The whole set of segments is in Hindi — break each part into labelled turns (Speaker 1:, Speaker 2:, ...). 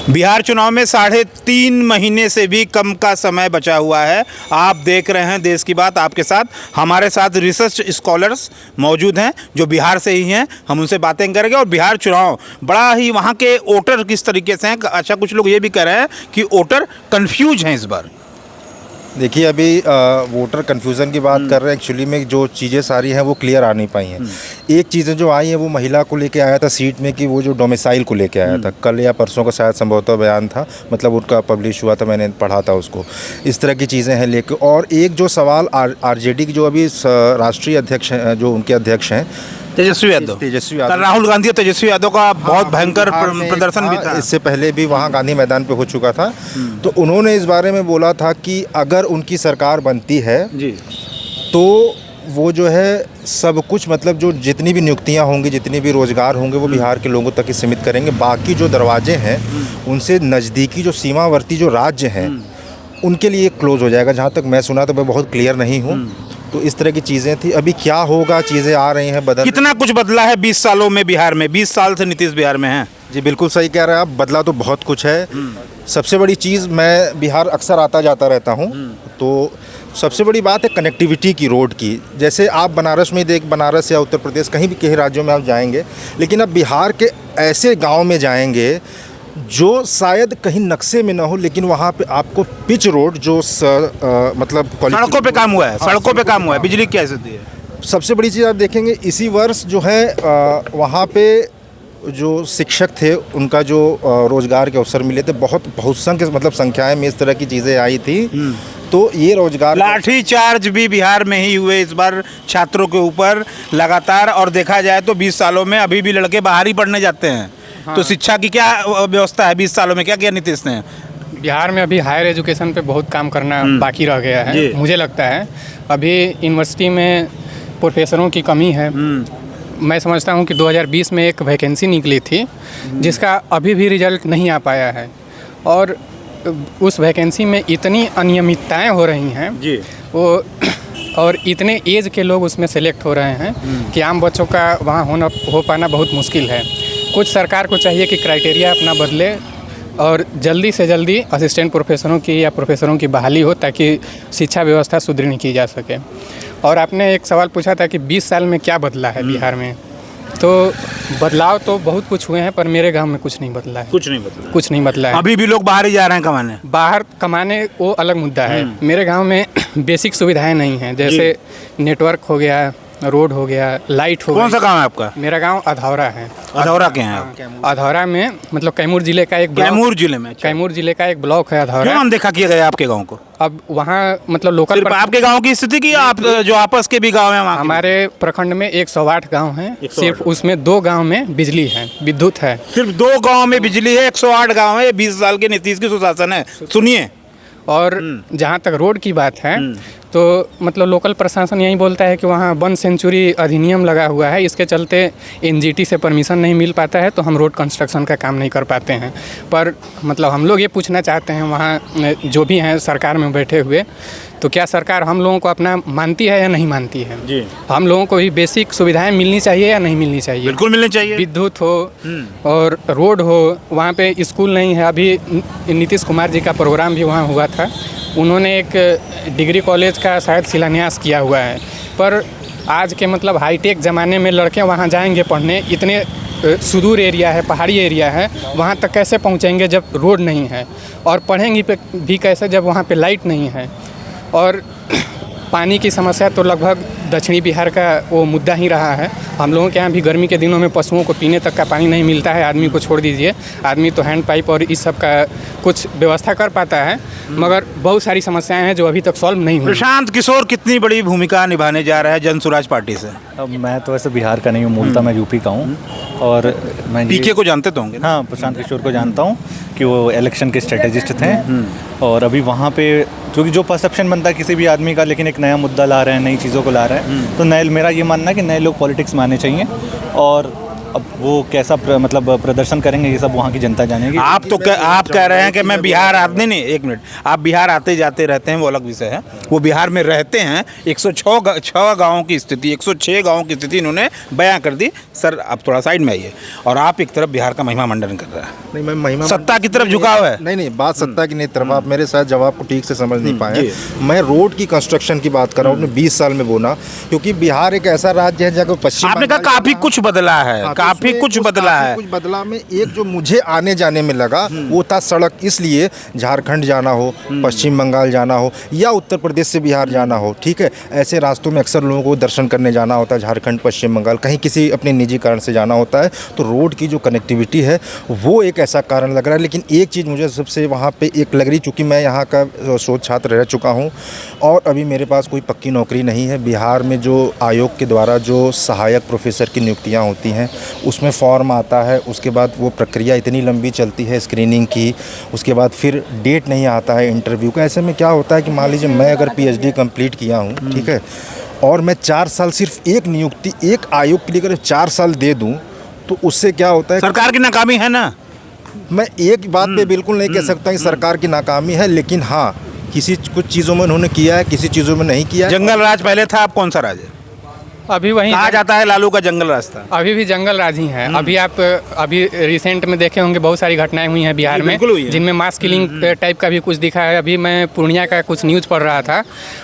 Speaker 1: बिहार चुनाव में 3.5 महीने से भी कम का समय बचा हुआ है। आप देख रहे हैं देश की बात। आपके साथ हमारे साथ रिसर्च स्कॉलर्स मौजूद हैं जो बिहार से ही हैं। हम उनसे बातें करेंगे और बिहार चुनाव बड़ा ही वहाँ के वोटर किस तरीके से हैं। अच्छा, कुछ लोग ये भी कह रहे हैं कि वोटर कन्फ्यूज हैं इस बार।
Speaker 2: देखिए, अभी वोटर कन्फ्यूज़न की बात कर रहे हैं। एक्चुअली में जो चीज़ें सारी हैं वो क्लियर आ नहीं पाई हैं। एक चीज़ें जो आई हैं वो महिला को लेके आया था सीट में कि वो जो डोमिसाइल को लेके आया था। कल या परसों का शायद संभवतः बयान था, मतलब उनका पब्लिश हुआ था, मैंने पढ़ा था उसको। इस तरह की चीज़ें हैं लेके। और एक जो सवाल आरजेडी की जो अभी राष्ट्रीय अध्यक्ष हैं, जो उनके अध्यक्ष हैं
Speaker 1: तेजस्वी यादव, राहुल गांधी और तेजस्वी यादव का बहुत भयंकर प्रदर्शन भी था।
Speaker 2: इससे पहले भी वहाँ गांधी मैदान पे हो चुका था। तो उन्होंने इस बारे में बोला था कि अगर उनकी सरकार बनती है
Speaker 1: जी,
Speaker 2: तो वो जो है सब कुछ, मतलब जो जितनी भी नियुक्तियां होंगी, जितनी भी रोज़गार होंगे, वो बिहार के लोगों तक ही सीमित करेंगे। बाकी जो दरवाजे हैं उनसे नज़दीकी जो सीमावर्ती जो राज्य हैं उनके लिए क्लोज़ हो जाएगा। जहाँ तक मैं सुना तो मैं बहुत क्लियर नहीं हूँ। तो इस तरह की चीज़ें थी। अभी क्या होगा, चीज़ें आ रही हैं बदल।
Speaker 1: कितना कुछ बदला है 20 सालों में बिहार में। 20 साल से नीतीश बिहार में हैं।
Speaker 2: जी बिल्कुल सही कह रहे हैं आप। बदला तो बहुत कुछ है। सबसे बड़ी चीज़, मैं बिहार अक्सर आता जाता रहता हूँ, तो सबसे बड़ी बात है कनेक्टिविटी की, रोड की। जैसे आप बनारस में बनारस या उत्तर प्रदेश कहीं भी कहीं राज्यों में आप जाएंगे, लेकिन अब बिहार के ऐसे गांव में जाएंगे जो शायद कहीं नक्शे में ना हो, लेकिन वहाँ पे आपको पिच रोड जो मतलब
Speaker 1: सड़कों पे काम हुआ है। सड़कों पे काम हुआ है। बिजली की स्थिति है।
Speaker 2: सबसे बड़ी चीज़ आप देखेंगे इसी वर्ष जो है वहाँ पे जो शिक्षक थे उनका जो रोज़गार के अवसर मिले थे, बहुत संख्याएं में इस तरह की चीज़ें आई थी। तो ये रोज़गार,
Speaker 1: लाठी चार्ज भी बिहार में ही हुए इस बार छात्रों के ऊपर लगातार। और देखा जाए तो 20 सालों में अभी भी लड़के बाहर ही पढ़ने जाते हैं। हाँ। तो शिक्षा की क्या व्यवस्था है 20 सालों में? क्या किया नीतीश ने?
Speaker 3: बिहार में अभी हायर एजुकेशन पे बहुत काम करना बाकी रह गया है। मुझे लगता है अभी यूनिवर्सिटी में प्रोफेसरों की कमी है। मैं समझता हूँ कि 2020 में एक वैकेंसी निकली थी जिसका अभी भी रिजल्ट नहीं आ पाया है। और उस वैकेंसी में इतनी अनियमितताएं हो रही हैं जी, वो और इतने एज के लोग उसमें सेलेक्ट हो रहे हैं कि आम बच्चों का वहाँ हो पाना बहुत मुश्किल है। कुछ सरकार को चाहिए कि क्राइटेरिया अपना बदले और जल्दी से जल्दी असिस्टेंट प्रोफेसरों की या प्रोफेसरों की बहाली हो, ताकि शिक्षा व्यवस्था सुदृढ़ की जा सके। और आपने एक सवाल पूछा था कि 20 साल में क्या बदला है बिहार में। तो बदलाव तो बहुत कुछ हुए हैं, पर मेरे गांव में कुछ नहीं बदला है।
Speaker 1: कुछ नहीं बदला है। अभी भी लोग बाहर ही जा रहे हैं कमाने।
Speaker 3: बाहर कमाने वो अलग मुद्दा है। मेरे गांव में बेसिक सुविधाएं नहीं हैं, जैसे नेटवर्क हो गया, रोड हो गया, लाइट हो गया।
Speaker 1: कौन सा गांव है आपका?
Speaker 3: मेरा गांव अधौरा है।
Speaker 1: अधौरा के हैं?
Speaker 3: अधौरा में मतलब कैमूर जिले का एक
Speaker 1: कैमूर जिले में?
Speaker 3: कैमूर जिले का एक ब्लॉक है अधौरा।
Speaker 1: क्यों अनदेखा किया गया आपके गांव को?
Speaker 3: अब वहाँ मतलब लोकल
Speaker 1: आपके गांव की स्थिति की, आप जो आपस के भी गांव हैं वहाँ?
Speaker 3: हमारे प्रखंड में 108 गांव हैं। सिर्फ उसमें 2 गांव में बिजली है, विद्युत है।
Speaker 1: सिर्फ 2 गांव में बिजली है। 108 गांव है। 20 साल के नीतीश की सुशासन है। सुनिए।
Speaker 3: और जहाँ तक रोड की बात है तो मतलब लोकल प्रशासन यही बोलता है कि वहाँ 1 सेंचुरी अधिनियम लगा हुआ है, इसके चलते एनजीटी से परमिशन नहीं मिल पाता है, तो हम रोड कंस्ट्रक्शन का काम नहीं कर पाते हैं। पर मतलब हम लोग ये पूछना चाहते हैं वहाँ जो भी हैं सरकार में बैठे हुए, तो क्या सरकार हम लोगों को अपना मानती है या नहीं मानती है जी? हम लोगों को भी बेसिक सुविधाएं मिलनी चाहिए या नहीं मिलनी चाहिए?
Speaker 1: बिल्कुल मिलनी चाहिए।
Speaker 3: विद्युत हो और रोड हो। वहाँ पे स्कूल नहीं है। अभी नीतीश कुमार जी का प्रोग्राम भी वहाँ हुआ था। उन्होंने एक डिग्री कॉलेज का शायद शिलान्यास किया हुआ है, पर आज के मतलब हाईटेक ज़माने में लड़के वहाँ जाएंगे पढ़ने, इतने सुदूर एरिया है, पहाड़ी एरिया है, वहाँ तक कैसे पहुँचेंगे जब रोड नहीं है? और पढ़ेंगे भी कैसे जब वहाँ पे लाइट नहीं है? और पानी की समस्या तो लगभग दक्षिणी बिहार का वो मुद्दा ही रहा है। हम लोगों के यहाँ भी गर्मी के दिनों में पशुओं को पीने तक का पानी नहीं मिलता है। आदमी को छोड़ दीजिए, आदमी तो हैंड पाइप और इस सब का कुछ व्यवस्था कर पाता है, मगर बहुत सारी समस्याएं हैं जो अभी तक सॉल्व नहीं हुई।
Speaker 1: प्रशांत किशोर कितनी बड़ी भूमिका निभाने जा रहा है जन स्वराज पार्टी से?
Speaker 4: अब मैं तो वैसे बिहार का नहीं हूँ, मूलतः मैं यूपी का हूँ। और मैं
Speaker 1: पीके को जानते तो होंगे?
Speaker 4: हाँ, प्रशांत किशोर को जानता हूँ कि वो इलेक्शन के स्ट्रेटेजिस्ट थे। और अभी वहाँ पे क्योंकि जो परसेप्शन बनता है किसी भी आदमी का, लेकिन एक नया मुद्दा ला रहे हैं, नई चीज़ों को ला रहे हैं, तो मेरा ये मानना है कि नए लोग पॉलिटिक्स में आने चाहिए। और अब वो कैसा मतलब प्रदर्शन करेंगे ये सब वहाँ की जनता जानेगी।
Speaker 1: आप कह रहे हैं कि मैं बिहार नहीं, एक मिनट, आप बिहार आते जाते रहते हैं, वो अलग विषय है। वो बिहार में रहते हैं, 106 गाँवों की स्थिति, 106 गाँवों की स्थिति इन्होंने बयां कर दी। सर आप थोड़ा साइड में आइए। और आप एक तरफ बिहार का महिमा मंडन कर रहे हैं।
Speaker 2: नहीं, मैं महिमा
Speaker 1: सत्ता की तरफ झुकाव है।
Speaker 2: नहीं, बात सत्ता की नहीं तरफ, आप मेरे साथ जवाब को ठीक से समझ नहीं पाए। मैं रोड की कंस्ट्रक्शन की बात कर रहा हूँ। आपने 20 साल में बोला, क्योंकि बिहार एक ऐसा राज्य है जहाँ पश्चिम,
Speaker 1: आपने कहा काफी कुछ बदला है, काफी कुछ बदला है।
Speaker 2: कुछ बदला में एक जो मुझे आने जाने में लगा वो था सड़क। इसलिए झारखंड जाना हो, पश्चिम बंगाल जाना हो या उत्तर प्रदेश से बिहार जाना हो, ठीक है, ऐसे रास्तों में अक्सर लोगों को दर्शन करने जाना होता है, झारखंड, पश्चिम बंगाल, कहीं किसी अपने निजी कारण से जाना होता है। तो रोड की जो कनेक्टिविटी है वो एक ऐसा कारण लग रहा है। लेकिन एक चीज़ मुझे सबसे वहाँ पे एक लग रही, चूँकि मैं यहाँ का शोध छात्र रह चुका हूँ और अभी मेरे पास कोई पक्की नौकरी नहीं है। बिहार में जो आयोग के द्वारा जो सहायक प्रोफेसर की नियुक्तियाँ होती हैं उसमें फॉर्म आता है, उसके बाद वो प्रक्रिया इतनी लंबी चलती है स्क्रीनिंग की, उसके बाद फिर डेट नहीं आता है इंटरव्यू का। ऐसे में क्या होता है कि मान लीजिए मैं अगर PhD कंप्लीट किया हूँ, ठीक है, और मैं 4 साल सिर्फ एक नियुक्ति, एक आयोग के लिए अगर 4 साल दे दूँ तो उससे क्या होता है,
Speaker 1: सरकार की नाकामी है ना।
Speaker 2: मैं एक बात पे बिल्कुल नहीं कह सकता कि सरकार की नाकामी है, लेकिन हाँ कुछ चीज़ों में उन्होंने किया है, किसी चीज़ों में नहीं किया है।
Speaker 1: जंगल राज पहले था, अब कौन सा राज है?
Speaker 3: अभी वही
Speaker 1: कहा जाता है लालू का जंगल रास्ता।
Speaker 3: अभी भी जंगल राज ही है। अभी रिसेंट में देखे होंगे बहुत सारी घटनाएं हुई हैं बिहार में, जिनमें मास किलिंग टाइप का भी कुछ दिखा है। अभी मैं पूर्णिया का कुछ न्यूज़ पढ़ रहा था,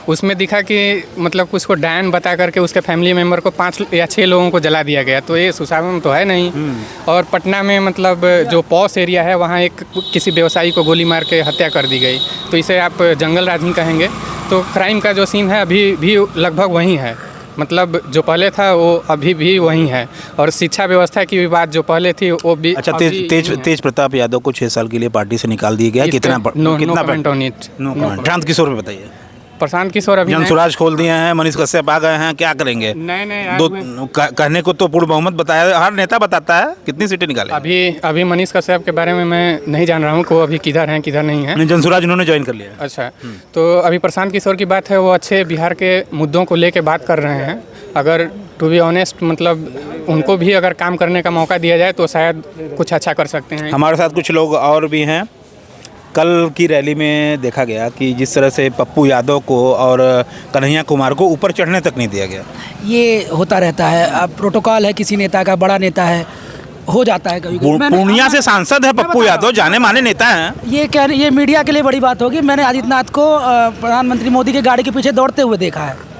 Speaker 3: उसमें दिखा कि मतलब कुछ को डायन बता करके उसके फैमिली मेम्बर को 5 या 6 लोगों को जला दिया गया। तो ये सुशासन तो है नहीं। और पटना में मतलब जो पॉश एरिया है वहाँ एक किसी व्यवसायी को गोली मार के हत्या कर दी गई। तो इसे आप जंगल राज ही कहेंगे। तो क्राइम का जो सीन है अभी भी लगभग वही है, मतलब जो पहले था वो अभी भी वही है। और शिक्षा व्यवस्था की भी बात जो पहले थी वो भी।
Speaker 1: अच्छा, तेज प्रताप यादव को 6 साल के लिए पार्टी से निकाल दिया गया। कितना
Speaker 3: comment on it.
Speaker 1: Prashant Kishor में बताइए।
Speaker 3: प्रशांत किशोर अभी
Speaker 1: जनसुराज खोल दिए हैं, मनीष कश्यप आ गए हैं, क्या करेंगे?
Speaker 3: नहीं
Speaker 1: कहने को तो पूर्ण बहुमत बताया, हर नेता बताता है। कितनी सीटें निकाले?
Speaker 3: अभी मनीष कश्यप के बारे में मैं नहीं जान रहा हूँ कि वो अभी किधर हैं किधर नहीं है।
Speaker 1: जनसुराज उन्होंने ज्वाइन कर लिया।
Speaker 3: अच्छा, तो अभी प्रशांत किशोर की बात है, वो अच्छे बिहार के मुद्दों को लेके बात कर रहे हैं। अगर टू बी ऑनेस्ट मतलब उनको भी अगर काम करने का मौका दिया जाए तो शायद कुछ अच्छा कर सकते हैं।
Speaker 1: हमारे साथ कुछ लोग और भी हैं। कल की रैली में देखा गया कि जिस तरह से पप्पू यादव को और कन्हैया कुमार को ऊपर चढ़ने तक नहीं दिया गया।
Speaker 5: ये होता रहता है, अब प्रोटोकॉल है, किसी नेता का, बड़ा नेता है, हो जाता है कभी।
Speaker 1: पूर्णिया से सांसद है पप्पू यादव, जाने माने नेता हैं।
Speaker 5: ये मीडिया के लिए बड़ी बात होगी। मैंने आदित्यनाथ को प्रधानमंत्री मोदी के गाड़ी के पीछे दौड़ते हुए देखा है।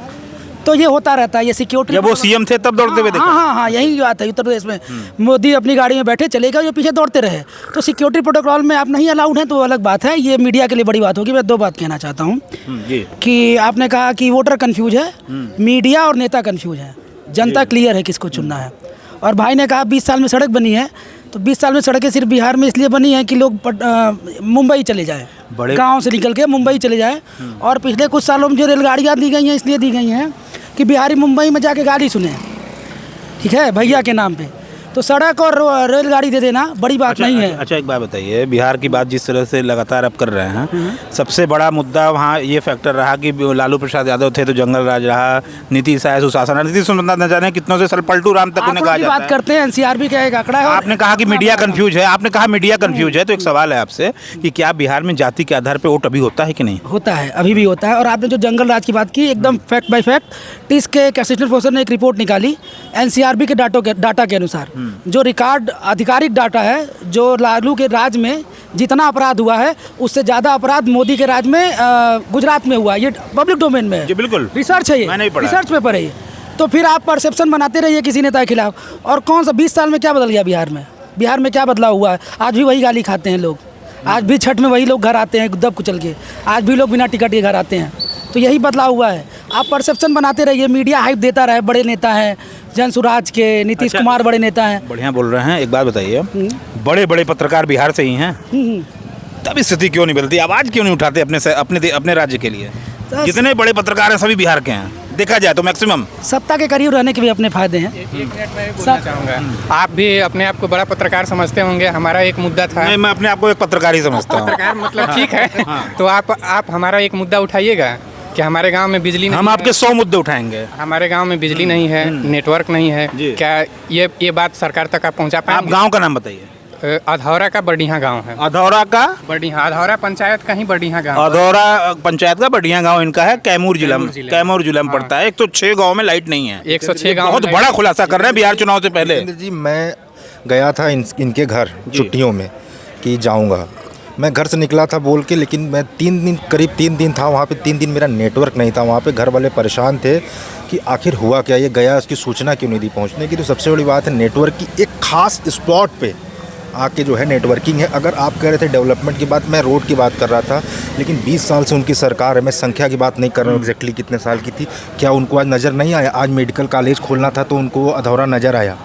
Speaker 5: तो ये होता रहता है, ये सिक्योरिटी।
Speaker 1: जब वो CM थे तब दौड़ते हुए देखा।
Speaker 5: हाँ, यही बात है। उत्तर प्रदेश में मोदी अपनी गाड़ी में बैठे चले गए, ये पीछे दौड़ते रहे। तो सिक्योरिटी प्रोटोकॉल में आप नहीं अलाउड हैं तो अलग बात है। ये मीडिया के लिए बड़ी बात होगी। मैं 2 बात कहना चाहता हूँ कि आपने कहा कि वोटर कन्फ्यूज है, मीडिया और नेता कन्फ्यूज है, जनता क्लियर है किसको चुनना है। और भाई ने कहा 20 साल में सड़क बनी है, तो 20 साल में सड़कें सिर्फ बिहार में इसलिए बनी है कि लोग मुंबई चले जाएँ, गाँव से निकल के मुंबई चले जाएँ। और पिछले कुछ सालों में जो रेलगाड़ियाँ दी गई हैं इसलिए दी गई हैं कि बिहारी मुंबई में जाके गाड़ी सुने, ठीक है, भैया के नाम पे। तो सड़क और रेलगाड़ी दे देना बड़ी बात नहीं है।
Speaker 1: अच्छा, एक बात बताइए, बिहार की बात जिस तरह से लगातार आप कर रहे हैं, सबसे बड़ा मुद्दा वहाँ ये फैक्टर रहा कि लालू प्रसाद यादव थे तो जंगल राज रहा, नीतीश आया सुशासन। नीतीश न जाने कितनों से पलटू राम तक उन्हें कहा जाता है।
Speaker 5: बात करते हैं NCRB का एक आंकड़ा है।
Speaker 1: आपने कहा कि मीडिया कंफ्यूज है, आपने कहा मीडिया कंफ्यूज है, तो एक सवाल है आपसे कि क्या बिहार में जाति के आधार पर वोट अभी होता है कि नहीं?
Speaker 5: होता है, अभी भी होता है। और आपने जो जंगल राज की बात की, एकदम फैक्ट बाय फैक्ट, टिस के एक असिस्टेंट प्रोफेसर ने एक रिपोर्ट निकाली NCRB के डाटा के अनुसार। जो रिकॉर्ड आधिकारिक डाटा है, जो लालू के राज में जितना अपराध हुआ है उससे ज़्यादा अपराध मोदी के राज में गुजरात में हुआ। ये पब्लिक डोमेन में है
Speaker 1: जी, बिल्कुल
Speaker 5: रिसर्च है, ये रिसर्च पेपर है ये। तो फिर आप परसेप्शन बनाते रहिए किसी नेता के खिलाफ। और कौन सा 20 साल में क्या बदल गया बिहार में? बिहार में क्या बदलाव हुआ है? आज भी वही गाली खाते हैं लोग, आज भी छठ में वही लोग घर आते हैं दब कुचल के, आज भी लोग बिना टिकट के घर आते हैं। तो यही बदलाव हुआ है। आप परसेप्शन बनाते रहिए, मीडिया हाइप देता रहे, बड़े नेता हैं, जनसुराज के, नीतीश कुमार बड़े नेता हैं।
Speaker 1: बढ़िया बोल रहे हैं। एक बात बताइए, बड़े बड़े पत्रकार बिहार से ही हैं, तब स्थिति क्यों नहीं बदलती? आवाज़ क्यों नहीं उठाते अपने राज्य के लिए? जितने बड़े पत्रकार हैं सभी बिहार के हैं, देखा जाए तो मैक्सिमम।
Speaker 5: सत्ता के करीब रहने के भी अपने फायदे हैं।
Speaker 3: एक मिनट में बोलना चाहूँगा, आप भी अपने आप को बड़ा पत्रकार समझते होंगे। हमारा एक मुद्दा था।
Speaker 1: नहीं, मैं अपने आप को एक पत्रकार ही समझता हूँ।
Speaker 3: पत्रकार मतलब ठीक है। तो आप हमारा एक मुद्दा उठाइएगा। कि हमारे गांव में बिजली नहीं
Speaker 1: हम
Speaker 3: है।
Speaker 1: आपके 100 मुद्दे उठाएंगे।
Speaker 3: हमारे गांव में बिजली नहीं है, नेटवर्क नहीं है।
Speaker 1: जी।
Speaker 3: क्या ये बात सरकार तक आप पहुंचा
Speaker 1: आप
Speaker 3: पाएंगे?
Speaker 1: गांव का नाम बताइए।
Speaker 3: अधौरा का बढ़िया गांव है।
Speaker 1: अधौरा का
Speaker 3: अधौरा पंचायत का ही बढ़िया गांव।
Speaker 1: अधौरा पंचायत का बढ़िया गांव इनका है, कैमूर जिला में। कैमूर जिला में पड़ता है। 106 गांव में लाइट नहीं है।
Speaker 3: 106 गांव
Speaker 1: बहुत बड़ा खुलासा कर रहे हैं बिहार चुनाव से पहले।
Speaker 2: जितेंद्र जी, मैं गया था इनके घर छुट्टियों में कि जाऊंगा। मैं घर से निकला था बोल के, लेकिन मैं करीब 3 दिन था वहाँ पे। 3 दिन मेरा नेटवर्क नहीं था वहाँ पे। घर वाले परेशान थे कि आखिर हुआ क्या, ये गया, उसकी सूचना क्यों नहीं दी पहुँचने की। तो सबसे बड़ी बात है नेटवर्क की। एक खास स्पॉट पे आके जो है नेटवर्किंग है। अगर आप कह रहे थे डेवलपमेंट की बात, मैं रोड की बात कर रहा था, लेकिन 20 साल से उनकी सरकार है। मैं संख्या की बात नहीं कर रहा हूँ एग्जैक्टली कितने साल की थी। क्या उनको आज नज़र नहीं आया? आज मेडिकल कॉलेज खोलना था तो उनको अधौरा नज़र आया,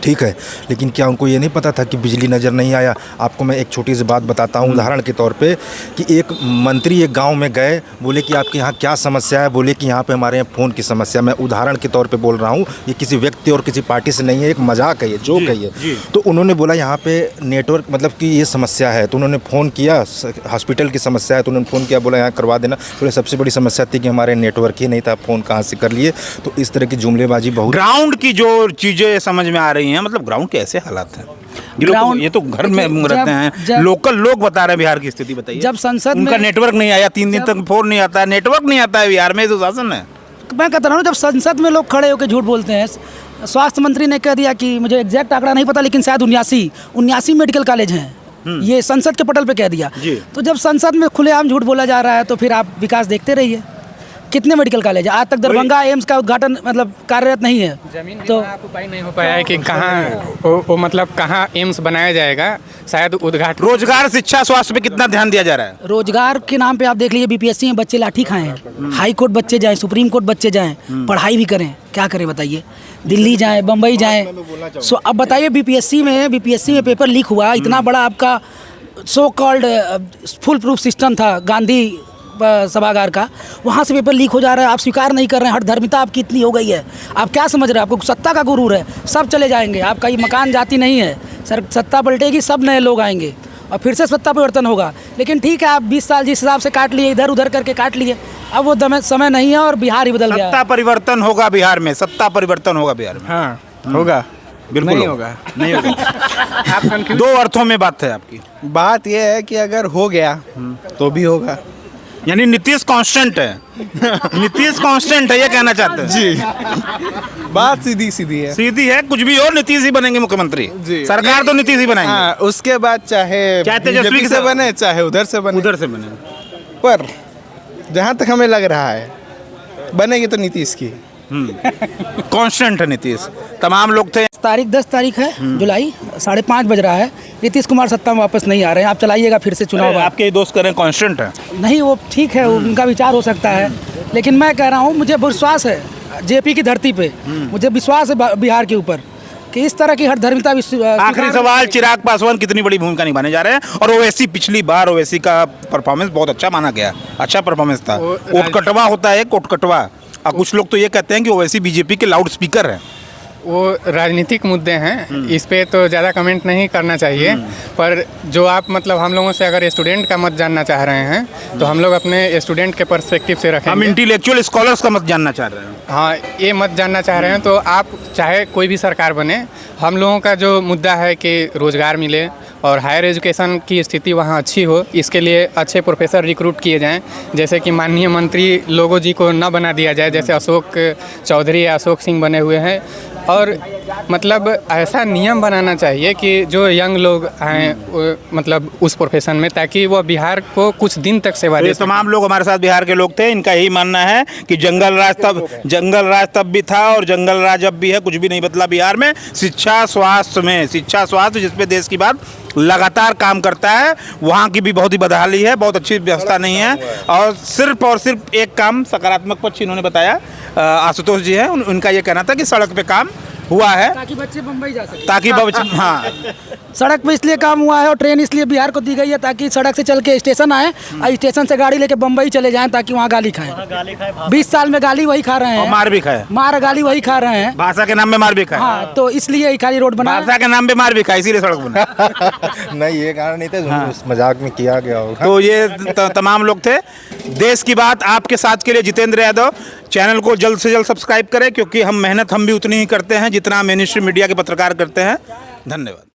Speaker 2: ठीक है, लेकिन क्या उनको ये नहीं पता था कि बिजली नज़र नहीं आया? आपको मैं एक छोटी सी बात बताता हूँ उदाहरण के तौर पे कि एक मंत्री एक गांव में गए, बोले कि आपके यहाँ क्या समस्या है? बोले कि यहाँ पे हमारे यहाँ फ़ोन की समस्या। मैं उदाहरण के तौर पे बोल रहा हूँ, ये किसी व्यक्ति और किसी पार्टी से नहीं है, एक मजाक है, ये जोक है ये। तो उन्होंने बोला यहाँ पे नेटवर्क मतलब कि ये समस्या है। तो उन्होंने फ़ोन किया, हॉस्पिटल की समस्या है तो उन्होंने फ़ोन किया, बोला यहाँ करवा देना। बोले सबसे बड़ी समस्या थी कि हमारे नेटवर्क ही नहीं था, फ़ोन कहाँ से कर लिए? तो इस तरह की जुमलेबाजी बहुत।
Speaker 1: ग्राउंड की जो चीजें समझ में आ रही हैं, मतलब ग्राउंड के ऐसे हालात हैं। ये तो घर में रहते हैं, लोकल लोग बता रहे हैं बिहार की स्थिति। बताइए।
Speaker 5: जब संसद
Speaker 1: उनका
Speaker 5: में
Speaker 1: नेटवर्क नहीं आया, 3 दिन तक फोन नहीं आता है, नेटवर्क नहीं आता है बिहार में, तो शासन है।
Speaker 5: मैं कहता हूँ जब संसद में लोग खड़े होकर झूठ बोलते हैं। स्वास्थ्य मंत्री ने कह दिया कि मुझे एग्जैक्ट आंकड़ा नहीं पता, लेकिन शायद 79 मेडिकल कॉलेज हैं। ये संसद के पटल पे कह दिया। तो जब संसद में खुलेआम झूठ बोला जा रहा है तो फिर आप विकास देखते रहिए। कितने मेडिकल कॉलेज है? आज तक दरभंगा एम्स का उद्घाटन मतलब कार्यरत नहीं है।
Speaker 3: जमीन
Speaker 5: तो
Speaker 3: उपाय नहीं हो पाया है कि कहाँ मतलब कहाँ एम्स बनाया जाएगा। शायद उद्घाटन।
Speaker 1: रोजगार, शिक्षा, स्वास्थ्य पे कितना ध्यान दिया जा रहा है?
Speaker 5: रोजगार के नाम पे आप देख लीजिए, बीपीएससी में बच्चे लाठी खाए हैं। हाई कोर्ट बच्चे जाएं, सुप्रीम कोर्ट बच्चे जाएं, पढ़ाई भी करें, क्या करें बताइए? दिल्ली जाएं, बम्बई जाएं। सो अब बताइए बीपीएससी में पेपर लीक हुआ, इतना बड़ा आपका so called full proof system था गांधी सभागार का, वहाँ से पेपर लीक हो जा रहा है। आप स्वीकार नहीं कर रहे हैं। हठधर्मिता आपकी इतनी हो गई है। आप क्या समझ रहे हैं? आपको सत्ता का गुरूर है, सब चले जाएंगे। आपका ये मकान जाति नहीं है। सत्ता पलटेगी, सब नए लोग आएंगे और फिर से सत्ता परिवर्तन होगा। लेकिन ठीक है, आप 20 साल जिस हिसाब से काट लिए, इधर उधर करके काट लिए, अब वो समय नहीं है और बिहार ही बदल गया।
Speaker 1: सत्ता परिवर्तन होगा बिहार में, सत्ता परिवर्तन होगा बिहार में।
Speaker 3: हाँ होगा,
Speaker 1: बिल्कुल
Speaker 3: नहीं होगा।
Speaker 1: नहीं होगा। आप कंफ्यूज। 2 अर्थों में बात है आपकी।
Speaker 6: बात यह है कि अगर हो गया तो भी होगा।
Speaker 1: यानी नीतीश कांस्टेंट है। नीतीश कांस्टेंट है, ये कहना चाहते हैं
Speaker 6: जी। बात सीधी सीधी है।
Speaker 1: सीधी है, कुछ भी हो नीतीश ही बनेंगे मुख्यमंत्री।
Speaker 6: जी।
Speaker 1: सरकार तो नीतीश ही बनाएंगे।
Speaker 6: हाँ, उसके बाद चाहे
Speaker 1: तेजस्वी
Speaker 6: बीजेपी से बने, चाहे उधर से बने।
Speaker 1: उधर से बने,
Speaker 6: पर जहाँ तक हमें लग रहा है बनेगी तो नीतीश की।
Speaker 1: कांस्टेंट है नीतीश। तमाम लोग थे।
Speaker 5: 10 तारीख है जुलाई, 5:30 बज रहा है। नीतीश कुमार सत्ता में वापस नहीं आ रहे हैं। आप चलाइएगा फिर से चुनाव।
Speaker 1: आपके ये दोस्त करें कांस्टेंट है।
Speaker 5: नहीं, वो ठीक है, उनका विचार हो सकता है, लेकिन मैं कह रहा हूँ मुझे विश्वास है जेपी की धरती पे, मुझे विश्वास है बिहार के ऊपर कि इस तरह की हठधर्मिता।
Speaker 1: आखिरी सवाल, चिराग पासवान कितनी बड़ी भूमिका निभाने जा रहे हैं? और ओवैसी, पिछली बार ओवैसी का परफॉर्मेंस बहुत अच्छा माना गया, अच्छा परफॉर्मेंस था। कोटकटवा होता है, कोटकटवा। और कुछ लोग तो ये कहते हैं कि ओवैसी बीजेपी के लाउड स्पीकर है।
Speaker 3: वो राजनीतिक मुद्दे हैं, इस पे तो ज़्यादा कमेंट नहीं करना चाहिए। पर जो आप मतलब हम लोगों से अगर स्टूडेंट का मत जानना चाह रहे हैं तो हम लोग अपने स्टूडेंट के पर्सपेक्टिव से रखेंगे।
Speaker 1: हम इंटेलेक्चुअल स्कॉलर्स का मत जानना चाह रहे हैं।
Speaker 3: हाँ, ये मत जानना चाह रहे हैं तो आप चाहे कोई भी सरकार बने, हम लोगों का जो मुद्दा है कि रोज़गार मिले और हायर एजुकेशन की स्थिति वहाँ अच्छी हो, इसके लिए अच्छे प्रोफेसर रिक्रूट किए जाएं। जैसे कि माननीय मंत्री लोगो जी को न बना दिया जाए, जैसे अशोक चौधरी या अशोक सिंह बने हुए हैं। और मतलब ऐसा नियम बनाना चाहिए कि जो यंग लोग आएँ मतलब उस प्रोफेशन में, ताकि वो बिहार को कुछ दिन तक सेवा दे।
Speaker 1: तमाम लोग हमारे साथ बिहार के लोग थे। इनका यही मानना है कि जंगल राज तब भी था और जंगल राज अब भी है। कुछ भी नहीं बदला बिहार में। शिक्षा स्वास्थ्य जिस पे देश की बात लगातार काम करता है, वहाँ की भी बहुत ही बदहाली है, बहुत अच्छी व्यवस्था नहीं है। और सिर्फ एक काम सकारात्मक पक्ष इन्होंने बताया, आशुतोष जी हैं, उनका ये कहना था कि सड़क पे काम हुआ है
Speaker 5: ताकि बच्चे मुंबई जा सके।
Speaker 1: ताकि हाँ
Speaker 5: सड़क पे इसलिए काम हुआ है और ट्रेन इसलिए बिहार को दी गई है ताकि सड़क से चल के स्टेशन आए और स्टेशन से गाड़ी लेके बम्बई चले जाएं ताकि वहाँ गाली खाएं। 20 साल में गाली वही खा रहे
Speaker 1: और
Speaker 5: हैं,
Speaker 1: मार भी खाए,
Speaker 5: मार गाली वही खा रहे हैं।
Speaker 1: भाषा के नाम पे मार भी खाए।
Speaker 5: हाँ, तो इसलिए ही खाली रोड बना।
Speaker 1: भाषा के नाम पे मार भी खाए, इसीलिए सड़क बना।
Speaker 2: नहीं, ये कारण नहीं था, इस मजाक में किया गया होगा।
Speaker 1: तो ये तमाम लोग थे। देश की बात आपके साथ के लिए जितेंद्र यादव। चैनल को जल्द से जल्द सब्सक्राइब करें, क्योंकि हम भी उतनी ही करते हैं जितना मेन स्ट्रीम मीडिया के पत्रकार करते हैं। धन्यवाद।